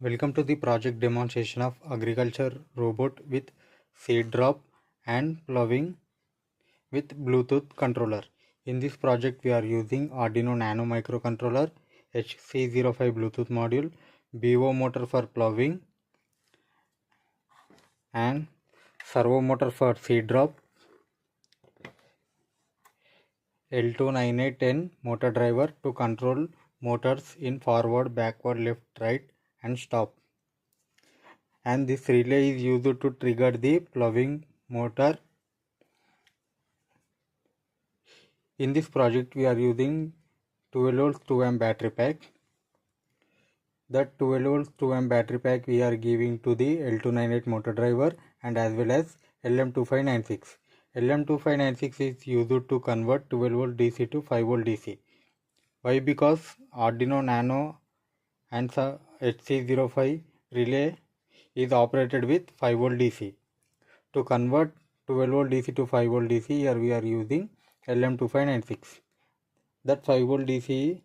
Welcome to the project demonstration of agriculture robot with seed drop and ploughing with Bluetooth controller. In this project we are using Arduino Nano microcontroller, HC05 Bluetooth module, BO motor for ploughing and servo motor for seed drop, L29810 motor driver to control motors in forward, backward, left, right and stop. And this relay is used to trigger the ploughing motor. In this project we are using 12 volts 2 amp battery pack. That 12 volts 2 amp battery pack we are giving to the L298 motor driver and as well as LM2596. LM2596 is used to convert 12 volt DC to 5 volt DC. Why? Because Arduino Nano and HC05 relay is operated with 5 volt DC. To convert 12 volt DC to 5 volt DC, here we are using LM2596. That 5 volt DC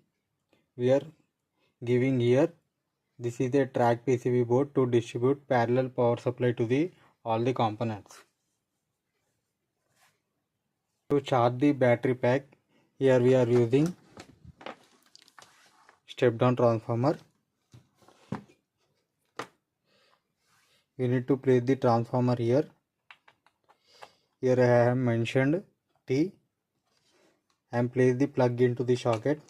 we are giving here. This is a track PCB board to distribute parallel power supply to all the components. To charge the battery pack, here we are using step down transformer. We need to place the transformer here. Here I have mentioned T and place the plug into the socket.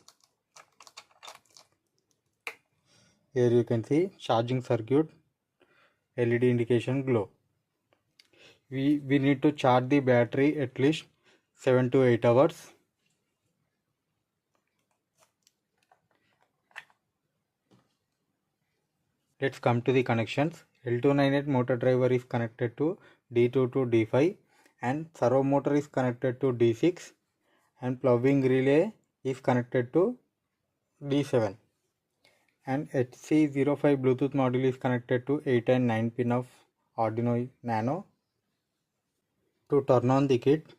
Here you can see charging circuit, LED indication glow. We need to charge the battery at least 7 to 8 hours. Let's come to the connections. L298 motor driver is connected to D2 to D5 and servo motor is connected to D6 and ploughing relay is connected to D7 and HC05 Bluetooth module is connected to 8 and 9 pin of Arduino Nano. To turn on the kit,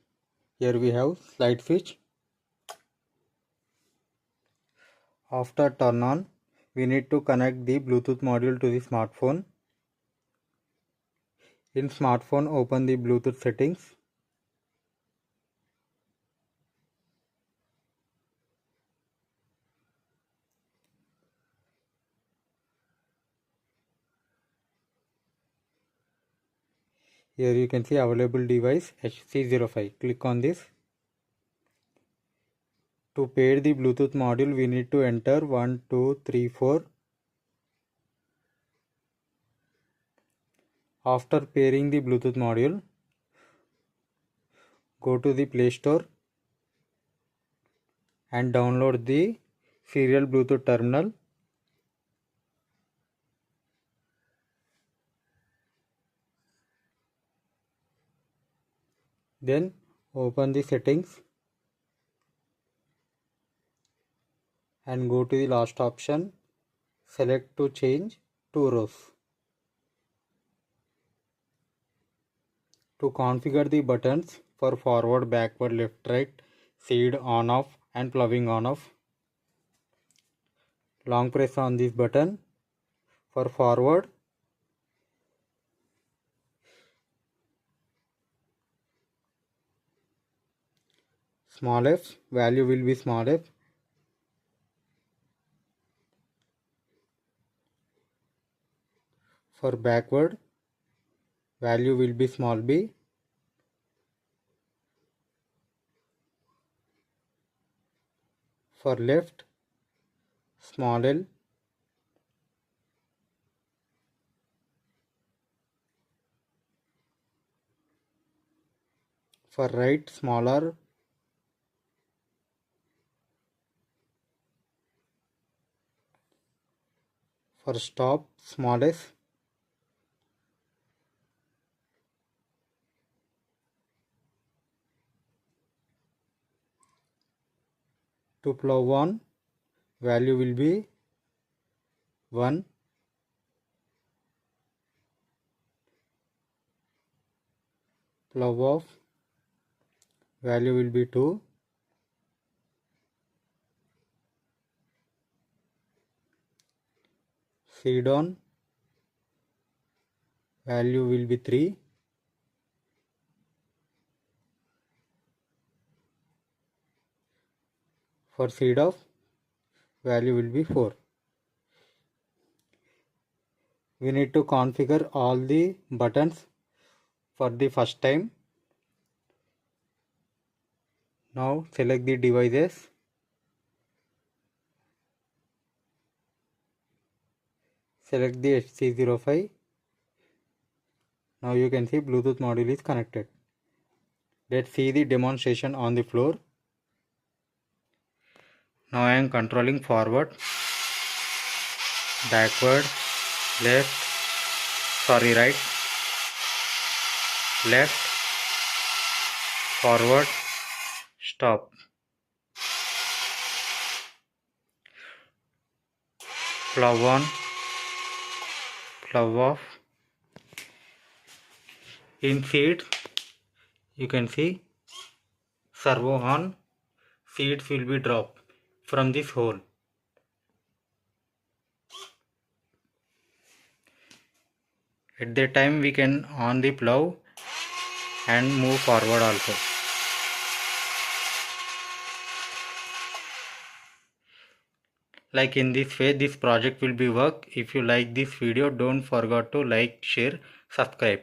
here we have slide switch. After turn on, we need to connect the Bluetooth module to the smartphone. In smartphone, open the Bluetooth settings. Here you can see available device HC05. Click on this. To pair the Bluetooth module, we need to enter 1, 2, 3, 4. After pairing the Bluetooth module, go to the Play Store and download the serial Bluetooth terminal. Then open the settings and go to the last option. Select to change 2 rows. To configure the buttons for forward, backward, left, right, seed on off and ploughing on off, long press on this button. For forward, small f, value will be small f. For backward, value will be small b. For left, small l. For right, smaller. For stop, smallest. To plough on, value will be 1. Plough off, value will be 2. Seed on, value will be 3. For seed off, value will be 4. We need to configure all the buttons for the first time. Now select the devices. Select the HC05. Now you can see Bluetooth module is connected. Let's see the demonstration on the floor. Now I am controlling forward, backward, right, left, forward, stop. Plough on, plough off. In seeds, you can see servo on, seeds will be dropped from this hole. At that time we can on the plough and move forward also. Like in this way this project will be work. If you like this video, don't forget to like, share, subscribe.